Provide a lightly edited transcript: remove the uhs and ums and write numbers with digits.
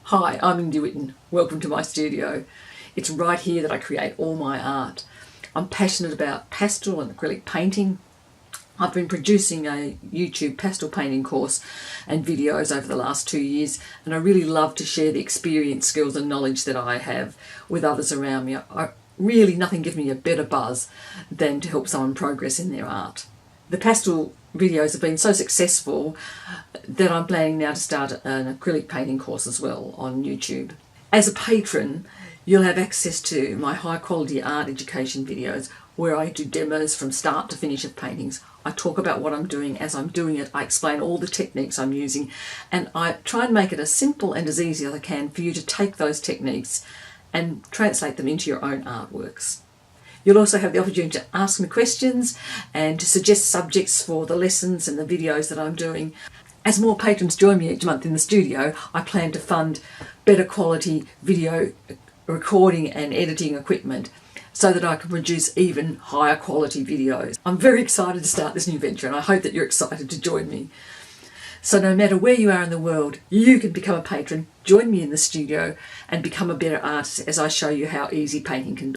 Hi, I'm Lindy Whitten. Welcome to my studio. It's right here that I create all my art. I'm passionate about pastel and acrylic painting. I've been producing a YouTube pastel painting course and videos over the last 2 years, and I really love to share the experience, skills and knowledge that I have with others around me. Nothing gives me a better buzz than to help someone progress in their art. The pastel videos have been so successful that I'm planning now to start an acrylic painting course as well on YouTube. As a patron, you'll have access to my high quality art education videos where I do demos from start to finish of paintings. I talk about what I'm doing as I'm doing it. I explain all the techniques I'm using, and I try and make it as simple and as easy as I can for you to take those techniques and translate them into your own artworks. You'll also have the opportunity to ask me questions and to suggest subjects for the lessons and the videos that I'm doing. As more patrons join me each month in the studio, I plan to fund better quality video recording and editing equipment so that I can produce even higher quality videos. I'm very excited to start this new venture, and I hope that you're excited to join me. So no matter where you are in the world, you can become a patron, join me in the studio and become a better artist as I show you how easy painting can be.